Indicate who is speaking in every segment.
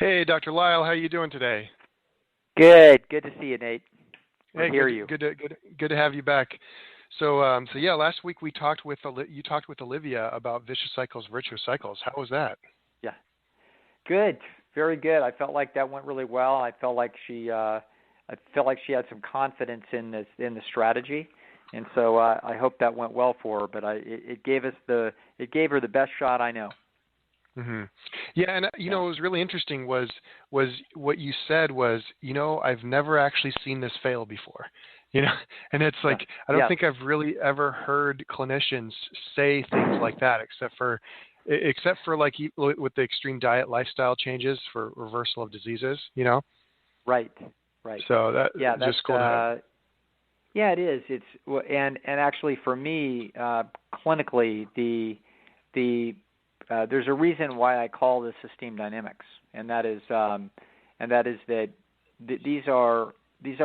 Speaker 1: Hey, Dr. Lisle, how are you doing today?
Speaker 2: Good. Good to see you, Nate. Or
Speaker 1: Hey,
Speaker 2: hear
Speaker 1: good,
Speaker 2: you.
Speaker 1: good to have you back. So yeah, last week we talked with you talked with Olivia about vicious cycles, virtuous cycles. How was that?
Speaker 2: Yeah. Good. Very good. I felt like that went really well. I felt like she had some confidence in the strategy, and so I hope that went well for her. But it gave her the best shot I know.
Speaker 1: hmm Yeah, and
Speaker 2: Yeah.
Speaker 1: what was really interesting was what you said was, I've never actually seen this fail before. You know, and it's
Speaker 2: Yeah.
Speaker 1: like I don't
Speaker 2: Yes.
Speaker 1: think I've really ever heard clinicians say things like that, except for like with the extreme diet lifestyle changes for reversal of diseases.
Speaker 2: Right. Right.
Speaker 1: So that
Speaker 2: Yeah.
Speaker 1: just cool to have.
Speaker 2: Yeah. It is. And actually for me, clinically, there's a reason why I call this system dynamics, and that is that these are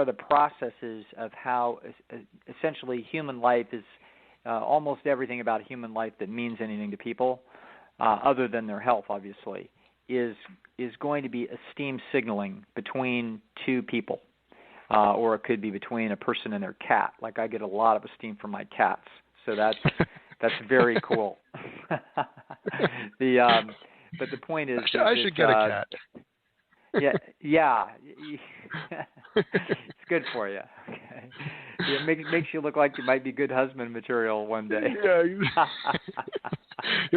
Speaker 2: the processes of how essentially human life is, almost everything about human life that means anything to people, other than their health, obviously, is going to be esteem signaling between two people, or it could be between a person and their cat. Like I get a lot of esteem from my cats, so that's very cool. But the point is,
Speaker 1: I should get a cat.
Speaker 2: yeah, it's good for you. Okay. It makes you look like you might be good husband material one day.
Speaker 1: Yeah.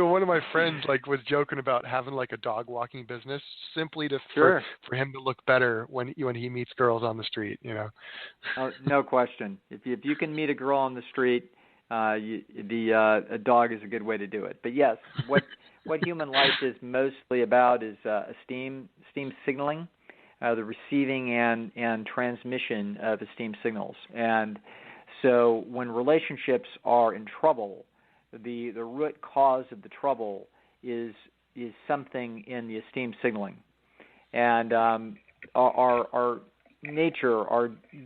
Speaker 1: One of my friends was joking about having like a dog walking business simply
Speaker 2: Sure.
Speaker 1: for him to look better when he meets girls on the street.
Speaker 2: Oh, no question. If you can meet a girl on the street, a dog is a good way to do it. But yes, what human life is mostly about is esteem signaling, the receiving and transmission of esteem signals. And so when relationships are in trouble, the root cause of the trouble is something in the esteem signaling. And our nature,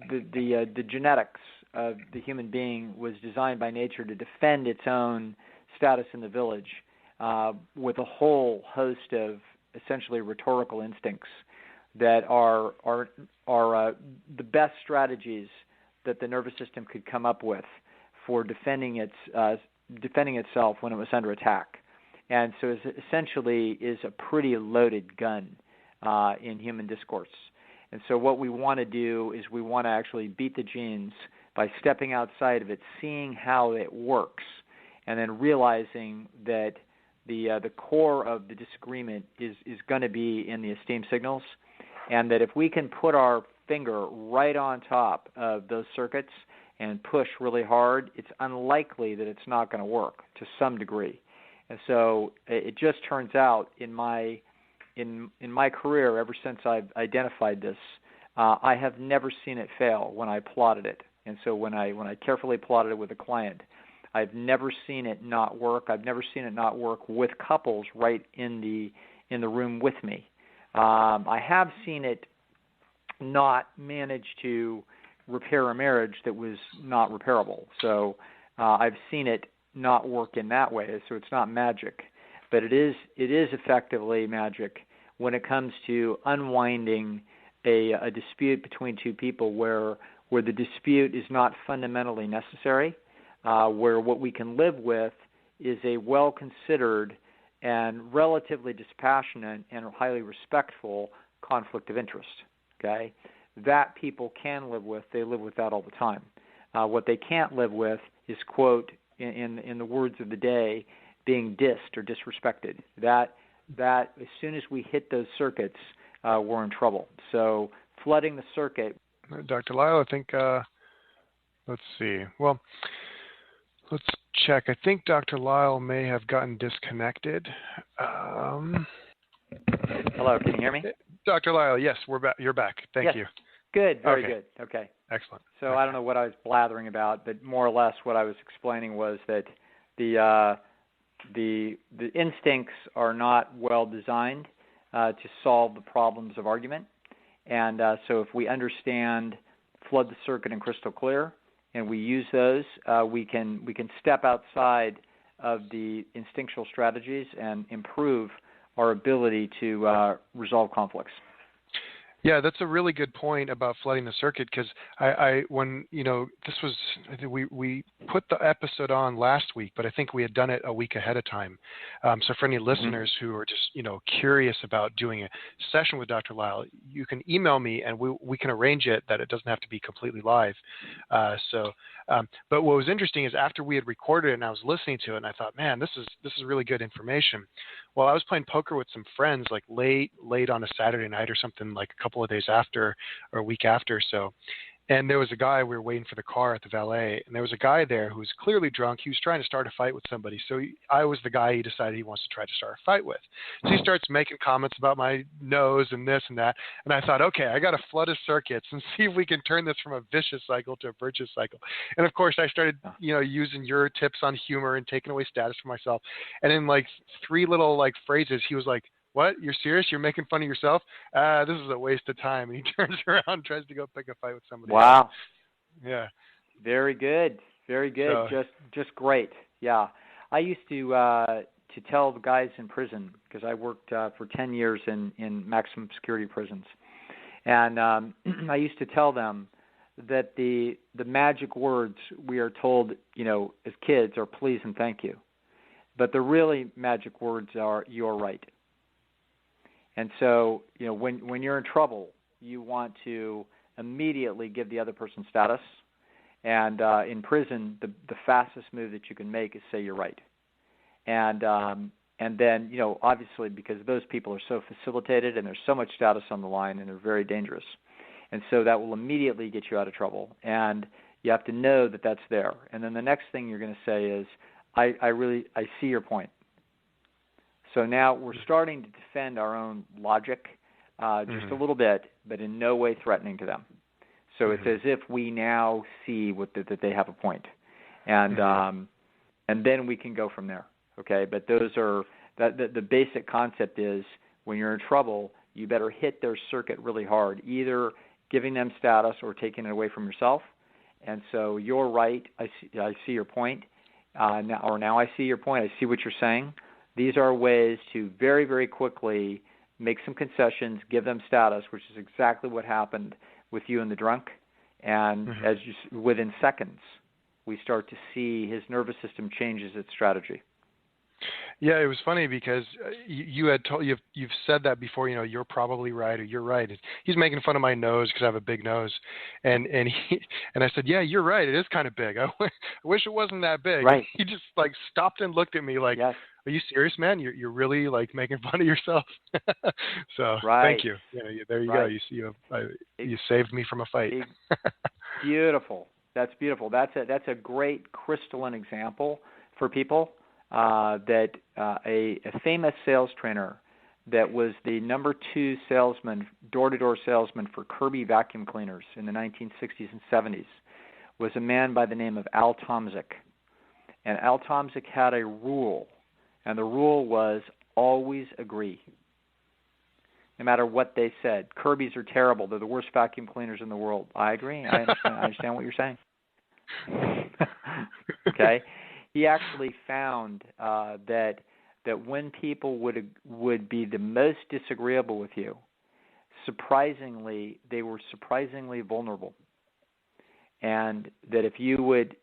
Speaker 2: the genetics of the human being was designed by nature to defend its own status in the village, with a whole host of essentially rhetorical instincts that are the best strategies that the nervous system could come up with for defending itself when it was under attack. And so it essentially is a pretty loaded gun in human discourse. And so what we want to do is we want to actually beat the genes by stepping outside of it, seeing how it works, and then realizing that the core of the disagreement is going to be in the esteem signals, and that if we can put our finger right on top of those circuits and push really hard, it's unlikely that it's not going to work to some degree. And so it just turns out in my career, ever since I've identified this, I have never seen it fail when I plotted it. And so when I carefully plotted it with a client, I've never seen it not work. I've never seen it not work with couples right in the room with me. I have seen it not manage to repair a marriage that was not repairable. So I've seen it not work in that way. So it's not magic, but it is effectively magic when it comes to unwinding a dispute between two people where the dispute is not fundamentally necessary, where what we can live with is a well-considered and relatively dispassionate and highly respectful conflict of interest. Okay, that people can live with. They live with that all the time. What they can't live with is, quote, in the words of the day, being dissed or disrespected. That as soon as we hit those circuits, we're in trouble. So flooding the circuit.
Speaker 1: Dr. Lisle, I think, let's see. Well, let's check. I think Dr. Lisle may have gotten disconnected.
Speaker 2: Hello, can you hear me?
Speaker 1: Dr. Lisle, yes, we're back. You're back. Thank you.
Speaker 2: Good, very good. Okay.
Speaker 1: Excellent.
Speaker 2: So
Speaker 1: okay.
Speaker 2: I don't know what I was blathering about, but more or less what I was explaining was that the instincts are not well designed to solve the problems of argument. And so if we understand flood the circuit and crystal clear, and we use those, we can step outside of the instinctual strategies and improve our ability to resolve conflicts.
Speaker 1: Yeah, that's a really good point about flooding the circuit, because I when this was, I think we put the episode on last week, but I think we had done it a week ahead of time. So for any listeners who are just curious about doing a session with Dr. Lisle, you can email me and we can arrange it that it doesn't have to be completely live. But what was interesting is after we had recorded it and I was listening to it, and I thought, man, this is really good information. Well, I was playing poker with some friends like late on a Saturday night or something, like a couple of days after or a week after or so. And there was a guy, we were waiting for the car at the valet, and there was a guy there who was clearly drunk. He was trying to start a fight with somebody. So I was the guy he decided he wants to try to start a fight with. So he starts making comments about my nose and this and that. And I thought, okay, I got to flood his circuits and see if we can turn this from a vicious cycle to a virtuous cycle. And of course, I started, using your tips on humor and taking away status for myself. And in like 3 little phrases, he was like, "What? You're serious? You're making fun of yourself? This is a waste of time." And he turns around and tries to go pick a fight with somebody else.
Speaker 2: Wow.
Speaker 1: Yeah.
Speaker 2: Very good. Very good.
Speaker 1: So,
Speaker 2: just great. Yeah. I used to tell the guys in prison, because I worked for 10 years in maximum security prisons. And I used to tell them that the magic words we are told, as kids are please and thank you. But the really magic words are "you're right." And so, when you're in trouble, you want to immediately give the other person status. And in prison, the fastest move that you can make is say "you're right." And then, obviously, because those people are so facilitated and there's so much status on the line and they're very dangerous. And so that will immediately get you out of trouble. And you have to know that that's there. And then the next thing you're going to say is, I see your point. So now we're starting to defend our own logic just a little bit, but in no way threatening to them. So it's as if we now see that they have a point. And then we can go from there. Okay, but those are the basic concept is when you're in trouble, you better hit their circuit really hard, either giving them status or taking it away from yourself. And so "you're right. I see your point. Now I see your point. I see what you're saying." These are ways to very, very quickly make some concessions, give them status, which is exactly what happened with you and the drunk. And within seconds, we start to see his nervous system changes its strategy.
Speaker 1: Yeah, it was funny because you've said that before. You're probably right, or you're right. He's making fun of my nose because I have a big nose, and I said, yeah, you're right. It is kind of big. I wish it wasn't that big.
Speaker 2: Right.
Speaker 1: He just stopped and looked at me like, yes. Are you serious, man? You're really making fun of yourself. So Thank you. There you go. You saved me from a fight.
Speaker 2: Beautiful. That's beautiful. That's a great crystalline example for people. That a famous sales trainer that was the number 2 salesman, door-to-door salesman for Kirby vacuum cleaners in the 1960s and 70s, was a man by the name of Al Tomzik. And Al Tomzik had a rule, and the rule was always agree, no matter what they said. Kirby's are terrible. They're the worst vacuum cleaners in the world. I agree. I understand what you're saying. Okay? He actually found that when people would be the most disagreeable with you, they were surprisingly vulnerable, and that if you would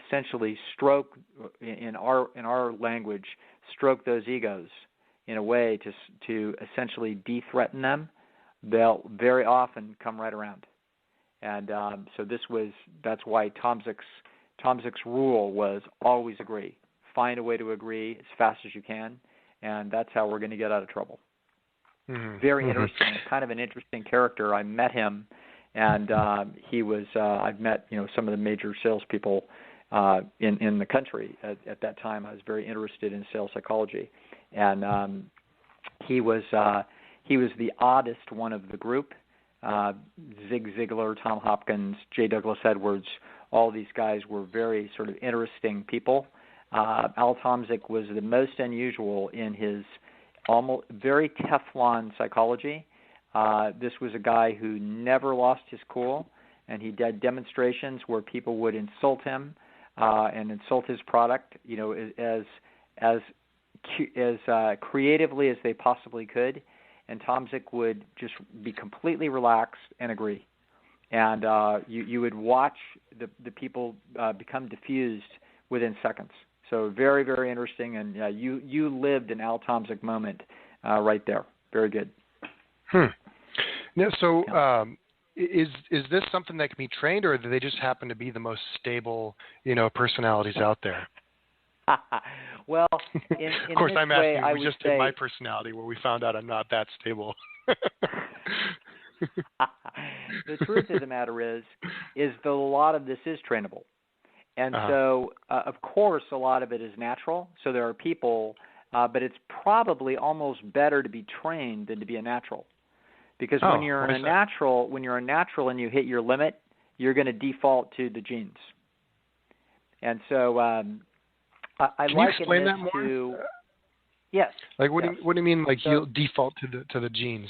Speaker 2: essentially stroke, in our language, stroke those egos in a way to essentially de-threaten them, they'll very often come right around. And so that's why Tomzik's rule was always agree. Find a way to agree as fast as you can, and that's how we're going to get out of trouble. Very interesting. Kind of an interesting character. I met him, and he was. I've met some of the major salespeople in the country at that time. I was very interested in sales psychology, and he was the oddest one of the group. Zig Ziglar, Tom Hopkins, J. Douglas Edwards. All these guys were very sort of interesting people. Al Tomzik was the most unusual in his almost very Teflon psychology. This was a guy who never lost his cool, and he did demonstrations where people would insult him and insult his product, as creatively as they possibly could, and Tomzik would just be completely relaxed and agree. And you would watch the people become diffused within seconds. So very, very interesting, and you lived an Al Tomzik moment right there. Very good.
Speaker 1: Yeah, so is this something that can be trained, or do they just happen to be the most stable, personalities out there?
Speaker 2: Well,
Speaker 1: of course, I'm
Speaker 2: way,
Speaker 1: asking. We just
Speaker 2: say,
Speaker 1: did my personality, where we found out I'm not that stable.
Speaker 2: The truth of the matter is that a lot of this is trainable, and so of course a lot of it is natural. So there are people, but it's probably almost better to be trained than to be a natural, because when you're a natural and you hit your limit, you're going to default to the genes, and so. I
Speaker 1: Can
Speaker 2: like
Speaker 1: you explain that more?
Speaker 2: Yes.
Speaker 1: Like what
Speaker 2: yes.
Speaker 1: do you mean? Like you'll default to the genes?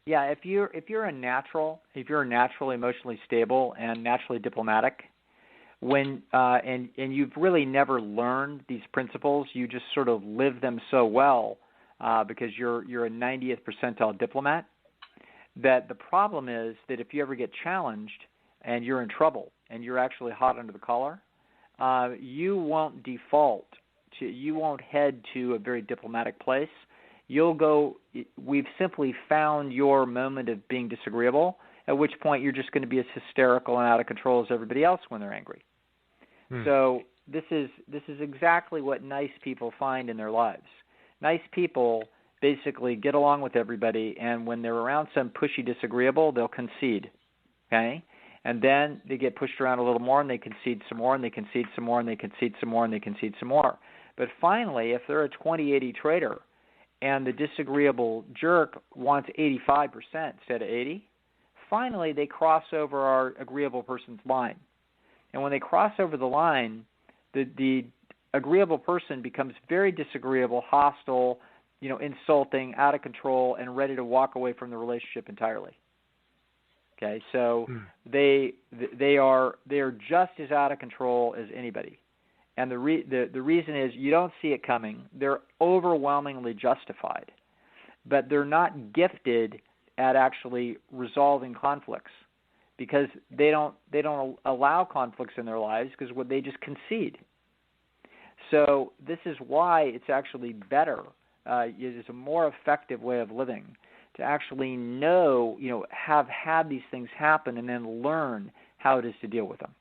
Speaker 2: Yeah, if you're a natural, emotionally stable and naturally diplomatic, when and you've really never learned these principles, you just sort of live them so well because you're a 90th percentile diplomat. That the problem is that if you ever get challenged and you're in trouble and you're actually hot under the collar. You won't you won't head to a very diplomatic place. You'll go, we've simply found your moment of being disagreeable, at which point you're just going to be as hysterical and out of control as everybody else when they're angry. So this is exactly what nice people find in their lives. Nice people basically get along with everybody, and when they're around some pushy disagreeable, they'll concede, okay? And then they get pushed around a little more, and they concede some more, and they concede some more, and they concede some more, and they concede some more. But finally, if they're a 20-80 trader and the disagreeable jerk wants 85% instead of 80, finally they cross over our agreeable person's line. And when they cross over the line, the agreeable person becomes very disagreeable, hostile, insulting, out of control, and ready to walk away from the relationship entirely. Okay, so they are just as out of control as anybody, and the reason is you don't see it coming. They're overwhelmingly justified, but they're not gifted at actually resolving conflicts because they don't allow conflicts in their lives because they just concede. So this is why it's actually better. It is a more effective way of living. To actually know, have had these things happen and then learn how it is to deal with them.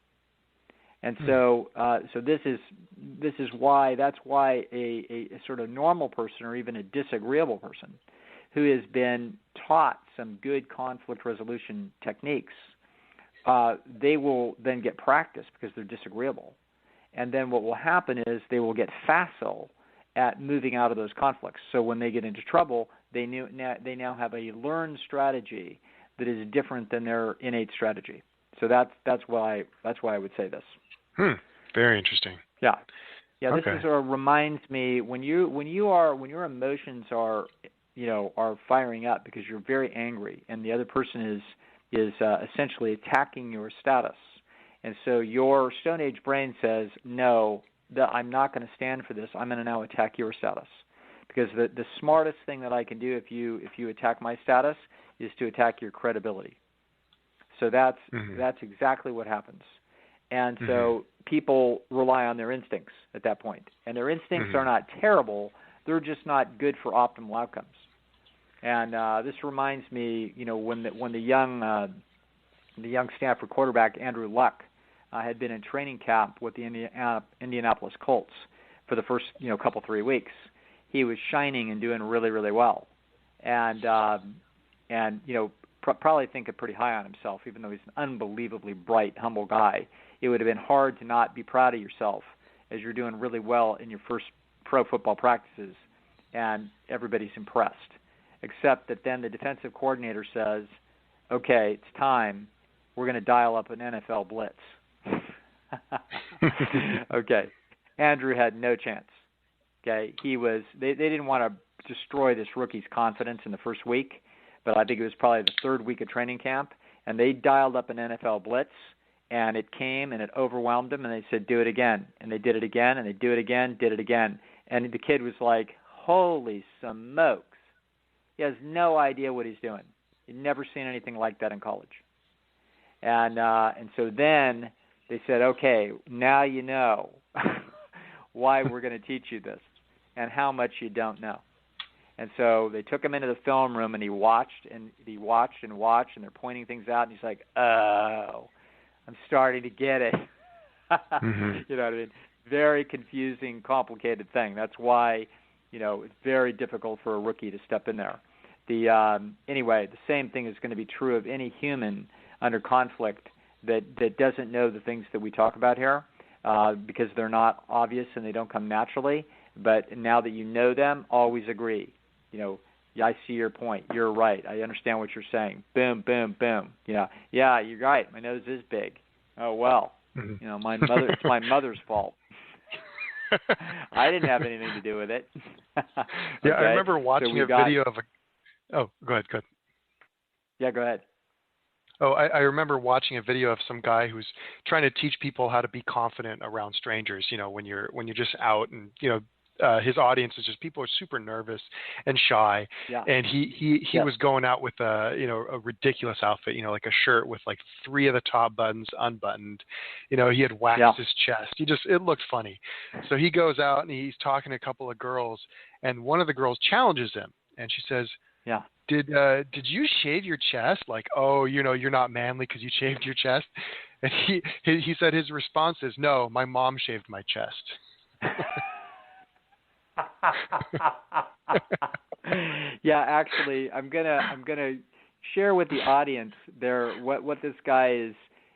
Speaker 2: And so this is why a sort of normal person or even a disagreeable person who has been taught some good conflict resolution techniques, they will then get practice because they're disagreeable. And then what will happen is they will get facile at moving out of those conflicts. So when they get into trouble, they now have a learned strategy that is different than their innate strategy. So that's why I would say this.
Speaker 1: Very interesting.
Speaker 2: Yeah. This
Speaker 1: Okay.
Speaker 2: is sort of reminds me when your emotions are firing up because you're very angry and the other person is essentially attacking your status, and so your Stone Age brain says no. I'm not going to stand for this. I'm going to now attack your status. Because the smartest thing that I can do if you attack my status is to attack your credibility. So that's exactly what happens. And so people rely on their instincts at that point. And their instincts are not terrible. They're just not good for optimal outcomes. And this reminds me, when the young Stanford quarterback Andrew Luck had been in training camp with the Indianapolis Colts for the first couple 3 weeks. He was shining and doing really, really well, and probably thinking pretty high on himself, even though he's an unbelievably bright, humble guy. It would have been hard to not be proud of yourself as you're doing really well in your first pro football practices, and everybody's impressed. Except that then the defensive coordinator says, "Okay, it's time. We're going to dial up an NFL blitz." Okay, Andrew had no chance. Okay, they didn't want to destroy this rookie's confidence in the first week, but I think it was probably the third week of training camp, and they dialed up an NFL blitz, and it came and it overwhelmed them, and they said, "Do it again," and they did it again, and they do it again, did it again, And the kid was like, holy smokes. He has no idea what he's doing. He'd never seen anything like that in college. And so then they said, okay, now you know why we're going to teach you this and how much you don't know. And so they took him into the film room, and he watched, and they're pointing things out, and he's like, oh, I'm starting to get it. You know what I mean? Very confusing, complicated thing. That's why, it's very difficult for a rookie to step in there. Anyway, the same thing is going to be true of any human under conflict that doesn't know the things that we talk about here because they're not obvious and they don't come naturally. But now that you know them, always agree. I see your point. You're right. I understand what you're saying. Boom, boom, boom. Yeah, you're right. My nose is big. Oh well. It's my mother's fault. I didn't have anything to do with it. Okay?
Speaker 1: Yeah, I remember watching video of a. Oh, go ahead.
Speaker 2: Yeah, go ahead.
Speaker 1: Oh, I remember watching a video of some guy who's trying to teach people how to be confident around strangers. When you're just out, and his audience is just people are super nervous and shy.
Speaker 2: Yeah.
Speaker 1: And he was going out with a ridiculous outfit, like a shirt with like 3 of the top buttons unbuttoned. He had waxed his chest. It looked funny. So he goes out and he's talking to a couple of girls, and one of the girls challenges him, and she says,
Speaker 2: "Yeah.
Speaker 1: Did you shave your chest? Like, oh, you're not manly because you shaved your chest?" And he said his response is, "No, my mom shaved my chest."
Speaker 2: Yeah, actually, I'm gonna share with the audience there what this guy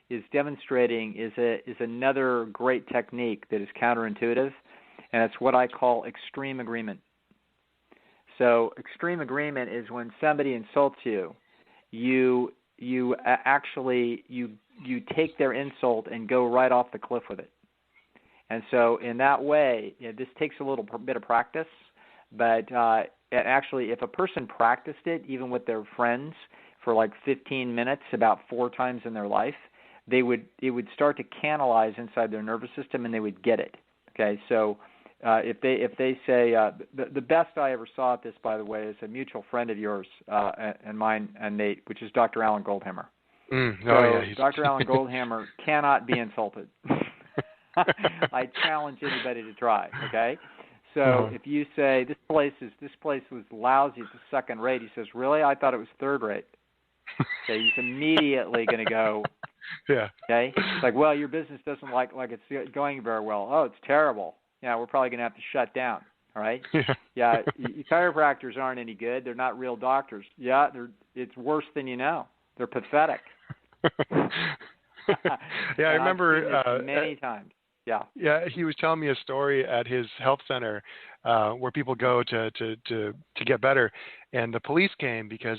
Speaker 2: is demonstrating is another great technique that is counterintuitive, and it's what I call extreme agreement. So extreme agreement is when somebody insults you, you take their insult and go right off the cliff with it. And so in that way, this takes a little bit of practice, but actually if a person practiced it, even with their friends, for like 15 minutes about 4 times in their life, it would start to canalize inside their nervous system, and they would get it. Okay, so if they say the best I ever saw at this, by the way, is a mutual friend of yours and mine and Nate, which is Dr. Alan Goldhammer. Dr. Alan Goldhammer cannot be insulted. I challenge anybody to try. Okay, so if you say this place was lousy, it's second rate, he says, really? I thought it was third rate. Okay, he's immediately going to go.
Speaker 1: Yeah.
Speaker 2: Okay, it's like, well, your business doesn't like it's going very well. Oh, it's terrible. Yeah, we're probably going to have to shut down. All right. Yeah. Chiropractors aren't any good. They're not real doctors. Yeah, it's worse than you know. They're pathetic.
Speaker 1: Yeah, I remember
Speaker 2: I've seen this many times. Yeah.
Speaker 1: Yeah, he was telling me a story at his health center where people go to get better, and the police came because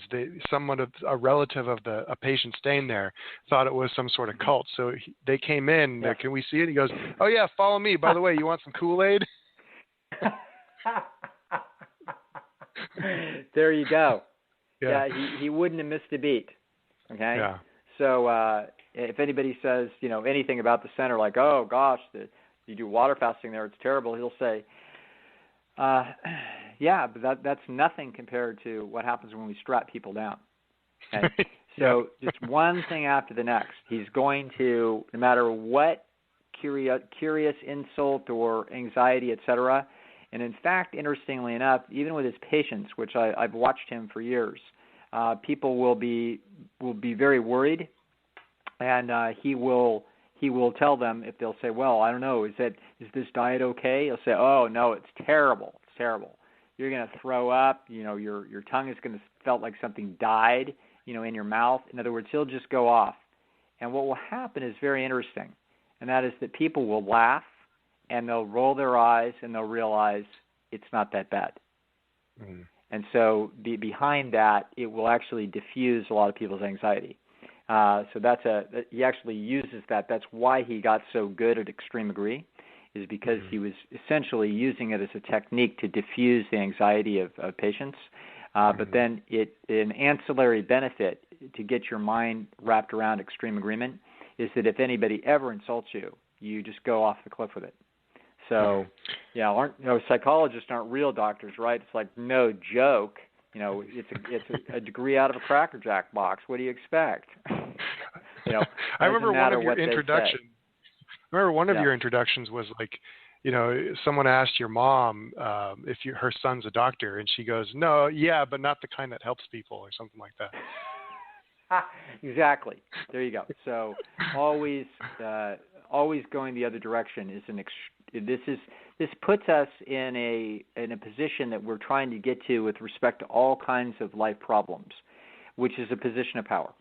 Speaker 1: a relative of a patient staying there thought it was some sort of cult. So they came in.
Speaker 2: Yeah.
Speaker 1: Can we see it? He goes, "Oh yeah, follow me. By the way, you want some Kool-Aid?"
Speaker 2: There you go.
Speaker 1: Yeah,
Speaker 2: he wouldn't have missed a beat. Okay.
Speaker 1: Yeah.
Speaker 2: So if anybody says anything about the center, like, oh gosh, you do water fasting there, it's terrible, he'll say, yeah, but that's nothing compared to what happens when we strap people down. Okay? So just one thing after the next. He's going to, no matter what curious insult or anxiety, etc. And in fact, interestingly enough, even with his patients, which I've watched him for years, people will be very worried, and he will tell them, if they'll say, well, I don't know, is this diet okay? He'll say, oh no, it's terrible. It's terrible. You're going to throw up. Your tongue is going to felt like something died, in your mouth. In other words, he'll just go off. And what will happen is very interesting, and that is that people will laugh, and they'll roll their eyes, and they'll realize it's not that bad. Mm. And so behind that, it will actually diffuse a lot of people's anxiety. So he actually uses that. That's why he got so good at extreme agree, is because he was essentially using it as a technique to diffuse the anxiety of patients. But then an ancillary benefit to get your mind wrapped around extreme agreement is that if anybody ever insults you, you just go off the cliff with it. So, yeah, psychologists aren't real doctors, right? It's like no joke. It's a degree out of a Cracker Jack box. What do you expect?
Speaker 1: I remember one of your
Speaker 2: introductions.
Speaker 1: I remember one of your introductions was like, someone asked your mom if her son's a doctor, and she goes, "No, yeah, but not the kind that helps people," or something like that.
Speaker 2: Exactly. There you go. So always going the other direction is this puts us in a position that we're trying to get to with respect to all kinds of life problems, which is a position of power.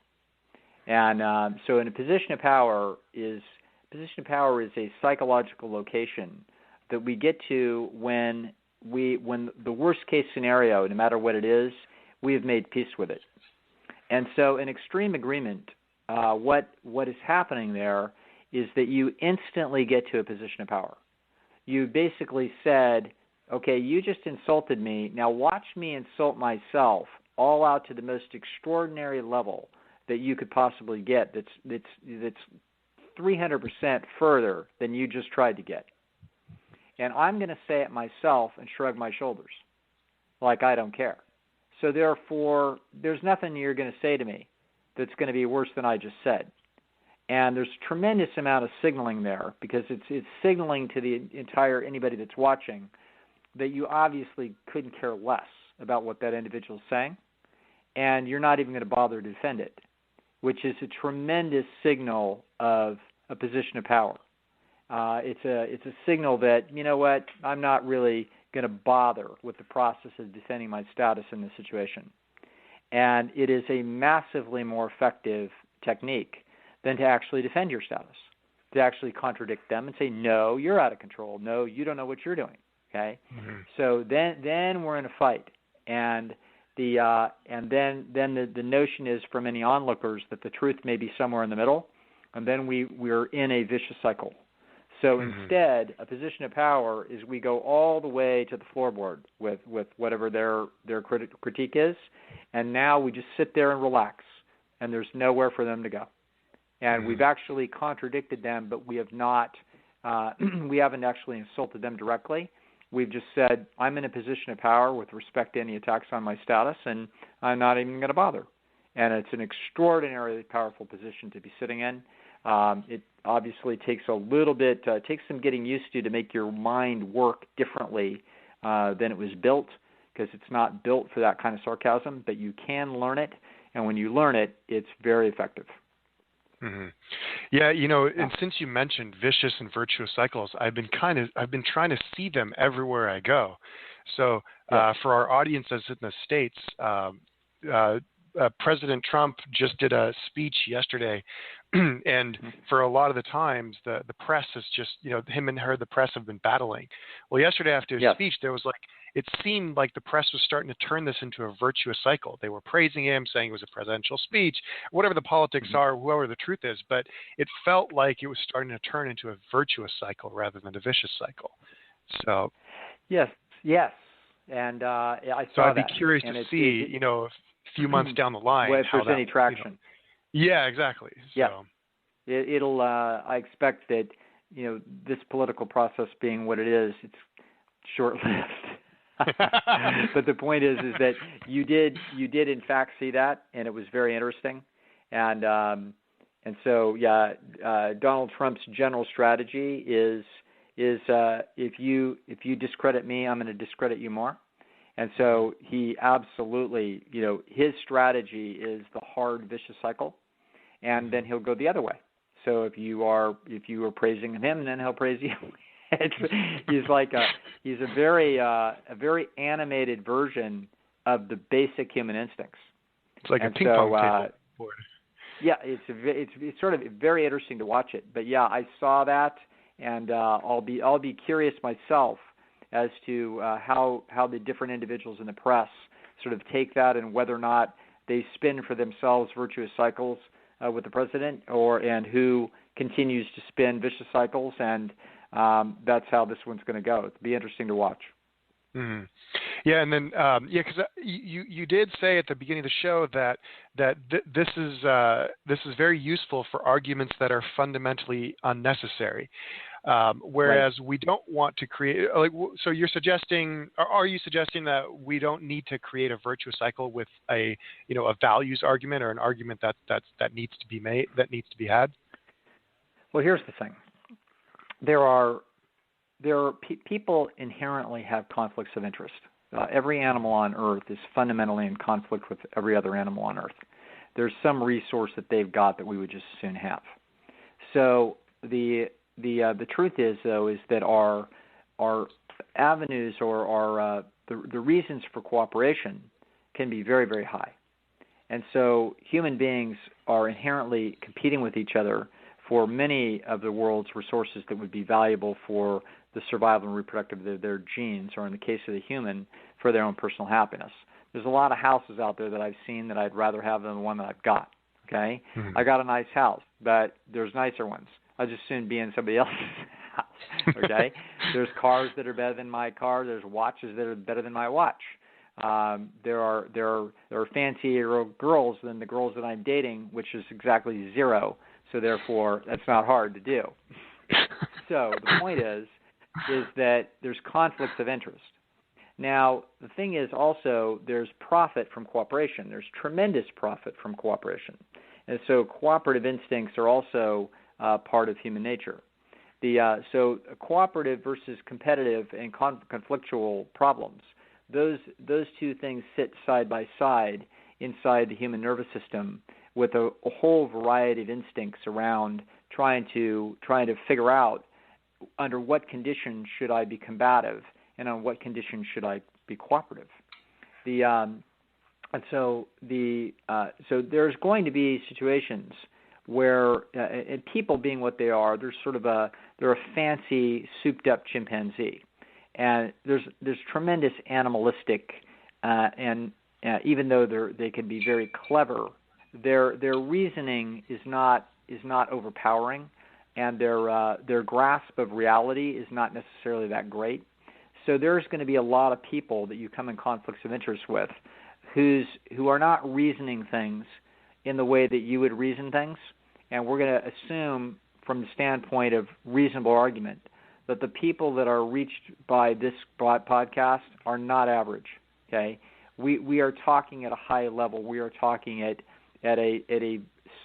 Speaker 2: And so in a position of power is a psychological location that we get to when the worst case scenario, no matter what it is, we have made peace with it. And so in extreme agreement, what is happening there is that you instantly get to a position of power. You basically said, okay, you just insulted me. Now watch me insult myself all out to the most extraordinary level that you could possibly get. That's 300% further than you just tried to get. And I'm going to say it myself and shrug my shoulders like I don't care. So therefore, there's nothing you're going to say to me that's going to be worse than I just said. And there's a tremendous amount of signaling there because it's signaling to the entire anybody that's watching that you obviously couldn't care less about what that individual is saying, and you're not even going to bother to defend it, which is a tremendous signal of a position of power. It's a signal that, you know what, I'm not really going to bother with the process of defending my status in this situation. And it is a massively more effective technique than to actually defend your status, to actually contradict them and say, no, you're out of control. No, you don't know what you're doing. Okay? Mm-hmm. So then we're in a fight. And then the notion is for many onlookers that the truth may be somewhere in the middle, and then we're in a vicious cycle. So instead, a position of power is we go all the way to the floorboard with whatever their critique is, and now we just sit there and relax, and there's nowhere for them to go. And we've actually contradicted them, but we have not. We haven't actually insulted them directly. We've just said, I'm in a position of power with respect to any attacks on my status, and I'm not even going to bother. And it's an extraordinarily powerful position to be sitting in. It obviously takes a little bit, takes some getting used to make your mind work differently than it was built, because it's not built for that kind of sarcasm, but you can learn it, and when you learn it, it's very effective.
Speaker 1: Mm-hmm. Yeah, and since you mentioned vicious and virtuous cycles, I've been trying to see them everywhere I go. So for our audience that's in the States, President Trump just did a speech yesterday, and for a lot of the times, the press is just, him and the press have been battling. Well, yesterday after his speech, there was it seemed like the press was starting to turn this into a virtuous cycle. They were praising him, saying it was a presidential speech, whatever the politics are, whoever the truth is, but it felt like it was starting to turn into a virtuous cycle rather than a vicious cycle. So,
Speaker 2: yes, and I saw that.
Speaker 1: So I'd be curious to see, a few months down the line,
Speaker 2: if there's any traction.
Speaker 1: Yeah, exactly.
Speaker 2: Yeah.
Speaker 1: So.
Speaker 2: It'll. I expect that this political process being what it is, it's short-lived. But the point is that you did in fact see that, and it was very interesting, and so Donald Trump's general strategy is if you discredit me, I'm going to discredit you more. And so he absolutely, his strategy is the hard, vicious cycle, and then he'll go the other way. So if you are praising him, then he'll praise you. He's a very animated version of the basic human instincts.
Speaker 1: It's like a ping pong table board.
Speaker 2: Yeah, it's sort of very interesting to watch it. But yeah, I saw that, and I'll be curious myself as to how the different individuals in the press sort of take that, and whether or not they spin for themselves virtuous cycles with the president, and who continues to spin vicious cycles, and that's how this one's going to go. It'll be interesting to watch.
Speaker 1: Mm-hmm. Yeah, and then because you did say at the beginning of the show that this is very useful for arguments that are fundamentally unnecessary. Whereas we don't want to create, so you're suggesting, or are you suggesting that we don't need to create a virtuous cycle with a values argument or an argument that needs to be made, that needs to be had?
Speaker 2: Well, here's the thing. People inherently have conflicts of interest. Every animal on Earth is fundamentally in conflict with every other animal on Earth. There's some resource that they've got that we would just as soon have. So the truth is, though, is that our avenues or the reasons for cooperation can be very, very high. And so human beings are inherently competing with each other for many of the world's resources that would be valuable for the survival and reproductive of their genes, or in the case of the human, for their own personal happiness. There's a lot of houses out there that I've seen that I'd rather have than the one that I've got, okay? Mm-hmm. I got a nice house, but there's nicer ones. I'd just soon be in somebody else's house, okay? There's cars that are better than my car. There's watches that are better than my watch. There are fancier girls than the girls that I'm dating, which is exactly zero. So therefore, that's not hard to do. So the point is that there's conflicts of interest. Now, the thing is also there's profit from cooperation. There's tremendous profit from cooperation. And so cooperative instincts are also part of human nature. So cooperative versus competitive and conflictual problems, those two things sit side by side inside the human nervous system with a whole variety of instincts around trying to figure out under what conditions should I be combative and on what conditions should I be cooperative. So there's going to be situations where and people being what they are, they're a fancy souped up chimpanzee, and there's tremendous animalistic and even though they can be very clever, their reasoning is not overpowering, and their grasp of reality is not necessarily that great. So there's going to be a lot of people that you come in conflicts of interest with who are not reasoning things in the way that you would reason things. And we're going to assume from the standpoint of reasonable argument that the people that are reached by this podcast are not average. Okay, we are talking at a high level. We are talking at a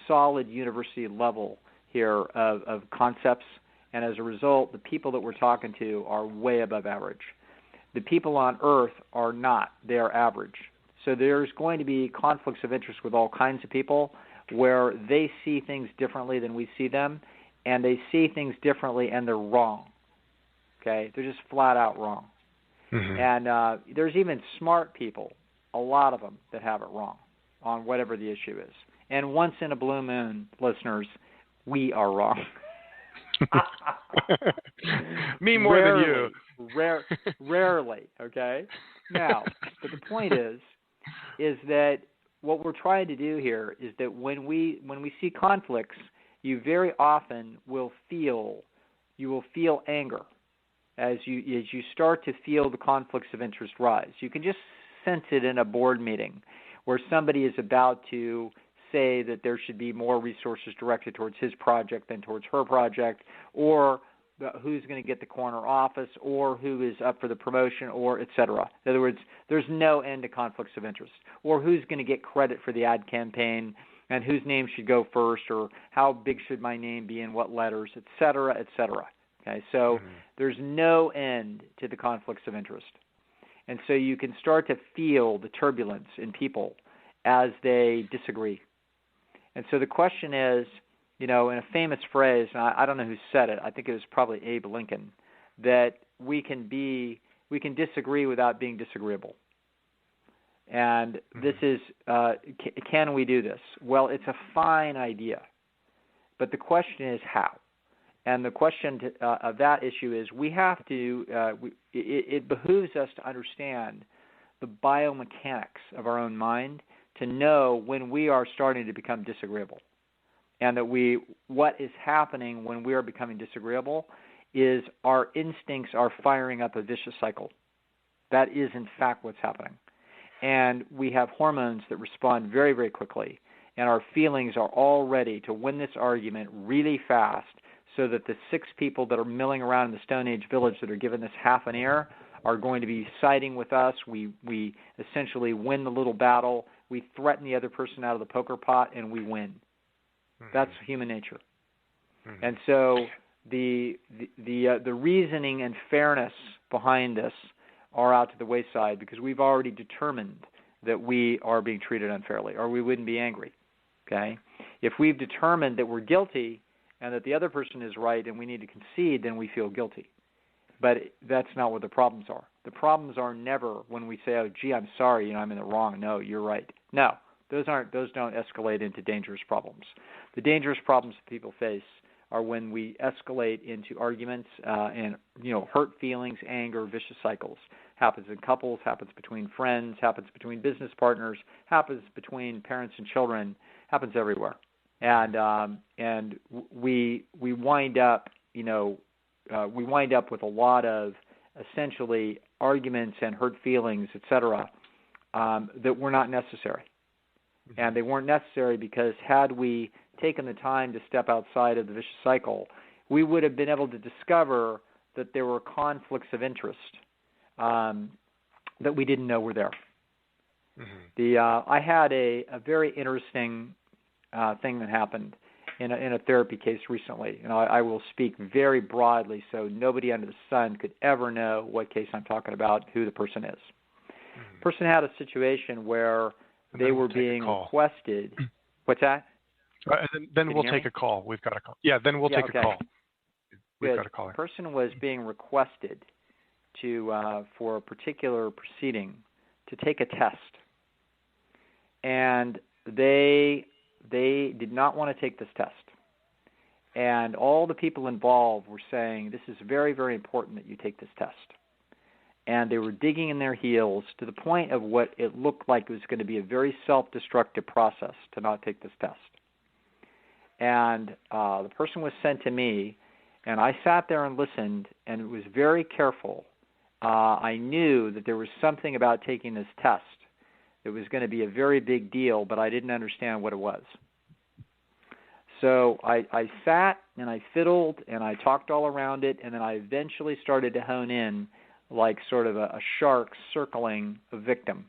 Speaker 2: solid university level here of concepts, and as a result, the people that we're talking to are way above average. The people on Earth are not. They are average. So there's going to be conflicts of interest with all kinds of people where they see things differently than we see them, and they see things differently and they're wrong. Okay? They're just flat out wrong. Mm-hmm. And there's even smart people, a lot of them, that have it wrong on whatever the issue is. And once in a blue moon, listeners, we are wrong.
Speaker 1: Me more than you.
Speaker 2: Rarely, okay? Now, but the point is that what we're trying to do here is that when we see conflicts, you very often will feel anger as you start to feel the conflicts of interest rise. You can just sense it in a board meeting where somebody is about to say that there should be more resources directed towards his project than towards her project, or who's going to get the corner office, or who is up for the promotion, or et cetera. In other words, there's no end to conflicts of interest, or who's going to get credit for the ad campaign, and whose name should go first, or how big should my name be in what letters, et cetera, et cetera. Okay, so there's no end to the conflicts of interest. And so you can start to feel the turbulence in people as they disagree. And so the question is, in a famous phrase, and I don't know who said it, I think it was probably Abe Lincoln, that we can disagree without being disagreeable. And this is, can we do this? Well, it's a fine idea, but the question is how. And the question of that issue is we have to, it behooves us to understand the biomechanics of our own mind to know when we are starting to become disagreeable. And that what is happening when we are becoming disagreeable is our instincts are firing up a vicious cycle. That is, in fact, what's happening. And we have hormones that respond very, very quickly. And our feelings are all ready to win this argument really fast so that the 6 people that are milling around in the Stone Age village that are given this half an ear are going to be siding with us. We essentially win the little battle. We threaten the other person out of the poker pot, and we win. That's human nature. And so the reasoning and fairness behind this are out to the wayside because we've already determined that we are being treated unfairly, or we wouldn't be angry. Okay? If we've determined that we're guilty and that the other person is right and we need to concede, then we feel guilty. But that's not what the problems are. The problems are never when we say, "Oh, gee, I'm sorry, I'm in the wrong." No, you're right. No, those don't escalate into dangerous problems. The dangerous problems that people face are when we escalate into arguments and hurt feelings, anger, vicious cycles. Happens in couples, happens between friends, happens between business partners, happens between parents and children, happens everywhere. And we wind up with a lot of essentially arguments and hurt feelings, etc., that were not necessary. And they weren't necessary because had we taken the time to step outside of the vicious cycle, we would have been able to discover that there were conflicts of interest that we didn't know were there. I had a very interesting thing that happened in a therapy case recently. I will speak very broadly so nobody under the sun could ever know what case I'm talking about, who the person is. The person had a situation where they were being requested. What's that?
Speaker 1: Then we'll take a call. We've got a call. Yeah, then we'll take a call. We've got a caller.
Speaker 2: The person was being requested for a particular proceeding to take a test. And they did not want to take this test. And all the people involved were saying, this is very, very important that you take this test. And they were digging in their heels to the point of what it looked like it was going to be a very self-destructive process to not take this test. And the person was sent to me, and I sat there and listened, and was very careful. I knew that there was something about taking this test that was going to be a very big deal, but I didn't understand what it was. So I sat and I fiddled and I talked all around it, and then I eventually started to hone in like sort of a shark circling a victim.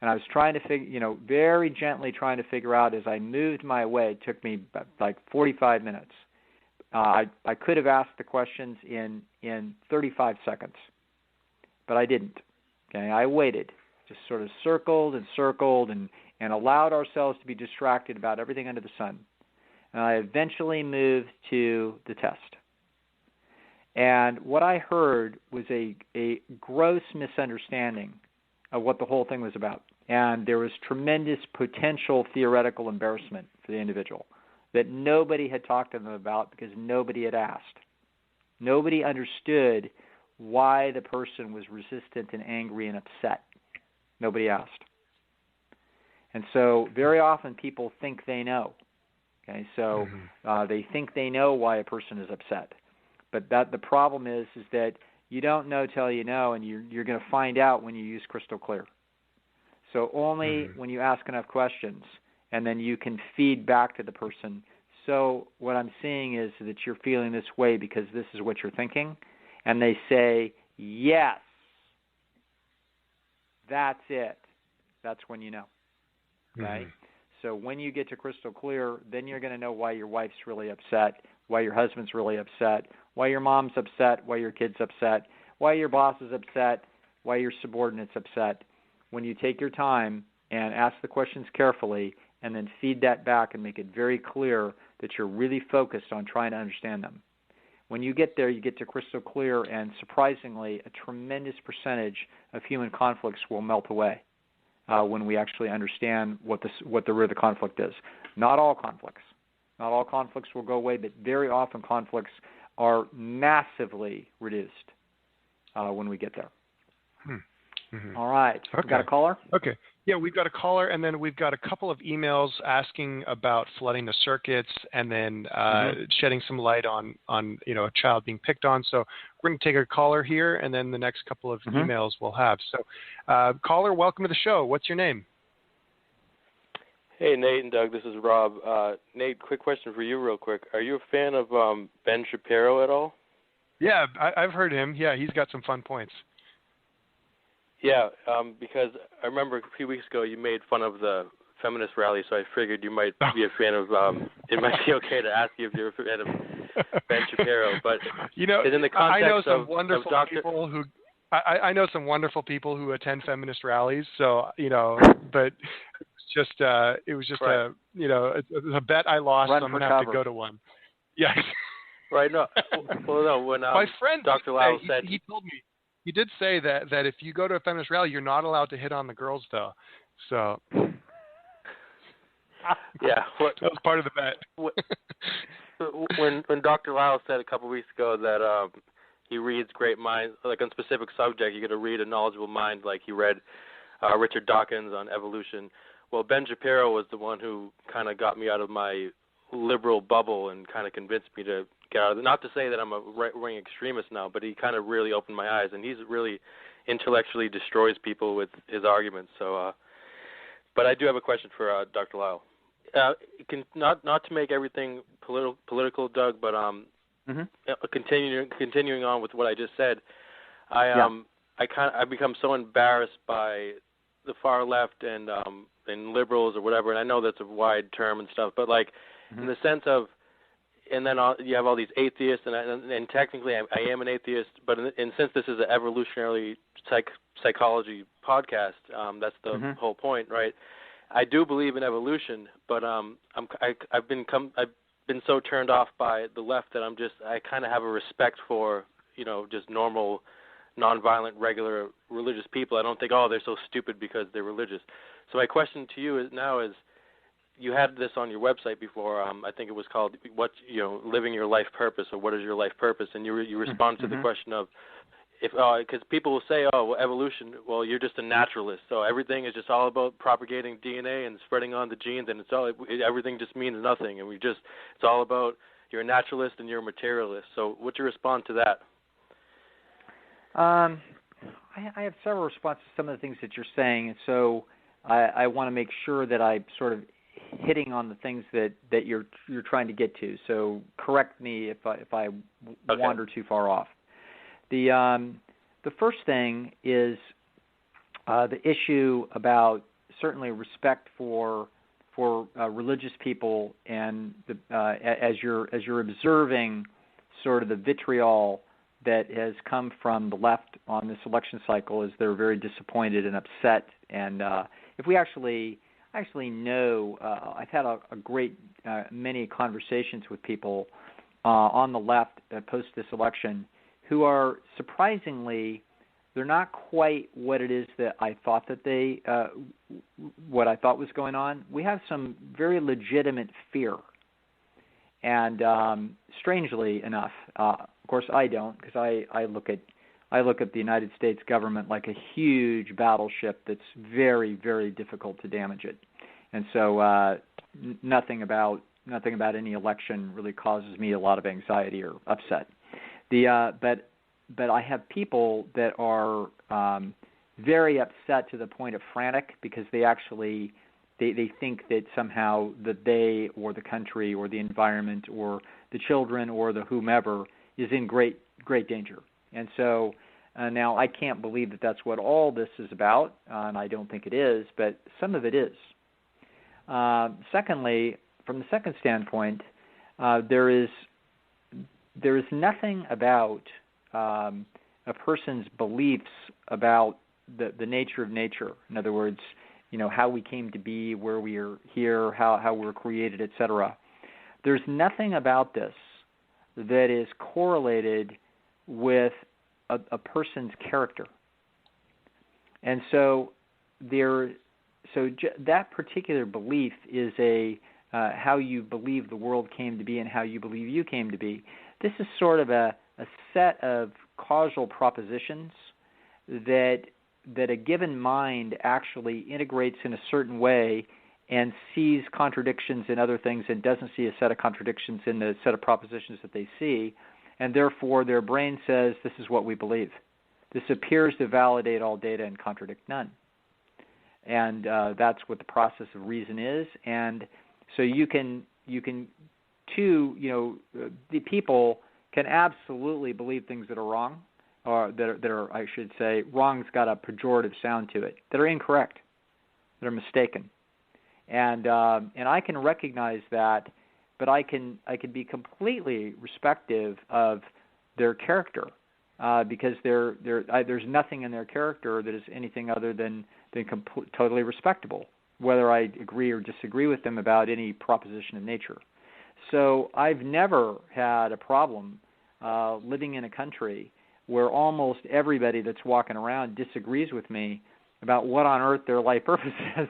Speaker 2: And I was trying to very gently trying to figure out as I moved my way. It took me like 45 minutes. I could have asked the questions in 35 seconds, but I didn't. Okay, I waited, just sort of circled and allowed ourselves to be distracted about everything under the sun. And I eventually moved to the test. And what I heard was a gross misunderstanding of what the whole thing was about. And there was tremendous potential theoretical embarrassment for the individual that nobody had talked to them about because nobody had asked. Nobody understood why the person was resistant and angry and upset. Nobody asked. And so very often people think they know. Okay, so they think they know why a person is upset. But the problem is that you don't know till you know, and you're going to find out when you use crystal clear. So only when you ask enough questions, and then you can feed back to the person. So what I'm seeing is that you're feeling this way because this is what you're thinking. And they say, yes, that's it. That's when you know. Okay? So when you get to crystal clear, then you're going to know why your wife's really upset, why your husband's really upset, why your mom's upset, why your kid's upset, why your boss is upset, why your subordinate's upset. When you take your time and ask the questions carefully and then feed that back and make it very clear that you're really focused on trying to understand them. When you get there, you get to crystal clear, and surprisingly, a tremendous percentage of human conflicts will melt away when we actually understand what the root of the conflict is. Not all conflicts. Not all conflicts will go away, but very often conflicts are massively reduced when we get there. All right.
Speaker 1: Okay.
Speaker 2: Got a caller?
Speaker 1: Okay. Yeah, we've got a caller, and then we've got a couple of emails asking about flooding the circuits, and then shedding some light on a child being picked on. So we're going to take a caller here, and then the next couple of emails we'll have. So, caller, welcome to the show. What's your name?
Speaker 3: Hey, Nate and Doug, this is Rob. Nate, quick question for you real quick. Are you a fan of Ben Shapiro at all?
Speaker 1: Yeah, I've heard him. Yeah, he's got some fun points.
Speaker 3: Yeah, because I remember a few weeks ago you made fun of the feminist rally, so I figured you might be a fan of, it might be okay to ask you if you're a fan of Ben Shapiro. But
Speaker 1: you know,
Speaker 3: in the context
Speaker 1: I know some
Speaker 3: of
Speaker 1: wonderful people who I know some wonderful people who attend feminist rallies. So but it was just
Speaker 3: right.
Speaker 1: a bet I lost.
Speaker 2: Run
Speaker 1: so I'm
Speaker 2: for
Speaker 1: gonna have
Speaker 2: cover.
Speaker 1: to go to one. Yeah.
Speaker 3: Right. No. Well, no. When
Speaker 1: my friend
Speaker 3: Dr. Lisle said
Speaker 1: he told me he did say that if you go to a feminist rally, you're not allowed to hit on the girls though. So.
Speaker 3: Yeah.
Speaker 1: That was part of the bet.
Speaker 3: When Dr. Lisle said a couple of weeks ago that he reads great minds, like on specific subject, you got to read a knowledgeable mind, like he read Richard Dawkins on evolution. Well, Ben Shapiro was the one who kind of got me out of my liberal bubble and kind of convinced me to get out of it. Not to say that I'm a right-wing extremist now, but he kind of really opened my eyes, and he's really intellectually destroys people with his arguments. So, but I do have a question for Dr. Lisle. Not to make everything political, Doug, but continuing on with what I just said, I've become so embarrassed by the far left and liberals or whatever, and I know that's a wide term and stuff, but like in the sense of, and then you have all these atheists, and technically I am an atheist, but and since this is an evolutionary psychology podcast, that's the whole point, right? I do believe in evolution, but I've been so turned off by the left that I kind of have a respect for just normal, nonviolent, regular religious people. I don't think they're so stupid because they're religious. So my question to you is you had this on your website before. I think it was called living your life purpose, or what is your life purpose, and you responded to the question of because people will say, evolution, well, you're just a naturalist, so everything is just all about propagating DNA and spreading on the genes, and everything just means nothing, and it's all about you're a naturalist and you're a materialist. So what's your response to that?
Speaker 2: I have several responses to some of the things that you're saying, and so I want to make sure that I sort of hitting on the things that you're trying to get to. So correct me if I wander too far off. The first thing is the issue about certainly respect for religious people, and as you're observing sort of the vitriol that has come from the left on this election cycle, as they're very disappointed and upset. And if we actually know, I've had a great many conversations with people on the left post this election, who are surprisingly, they're not quite what it is that I thought that what I thought was going on. We have some very legitimate fear, and strangely enough, of course I don't, because I look at the United States government like a huge battleship that's very, very difficult to damage it, and so nothing about any election really causes me a lot of anxiety or upset. But I have people that are very upset to the point of frantic, because they actually they think that somehow that they or the country or the environment or the children or the whomever is in great danger. And so now I can't believe that that's what all this is about, and I don't think it is, but some of it is. Secondly, from the second standpoint, there is nothing about a person's beliefs about the nature of nature. In other words, how we came to be, where we are here, how we're created, etc. There's nothing about this that is correlated with a person's character. And so that particular belief is how you believe the world came to be and how you believe you came to be. This is sort of a set of causal propositions that a given mind actually integrates in a certain way and sees contradictions in other things and doesn't see a set of contradictions in the set of propositions that they see, and therefore their brain says, this is what we believe. This appears to validate all data and contradict none. and that's what the process of reason is. And so you can the people can absolutely believe things that are wrong, or that are, I should say, wrong's got a pejorative sound to it, that are incorrect, that are mistaken, and I can recognize that, but I can be completely respective of their character, because there's nothing in their character that is anything other than totally respectable, whether I agree or disagree with them about any proposition of nature. So I've never had a problem living in a country where almost everybody that's walking around disagrees with me about what on earth their life purpose is.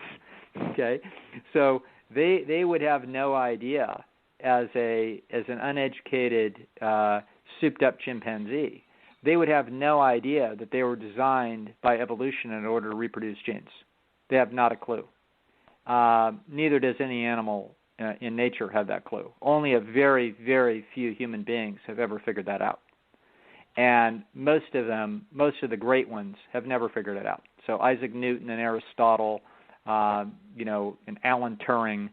Speaker 2: Okay, so they would have no idea as an uneducated, souped-up chimpanzee. They would have no idea that they were designed by evolution in order to reproduce genes. They have not a clue. Neither does any animal in nature have that clue. Only a very, very few human beings have ever figured that out. And most of the great ones have never figured it out. So Isaac Newton and Aristotle, and Alan Turing,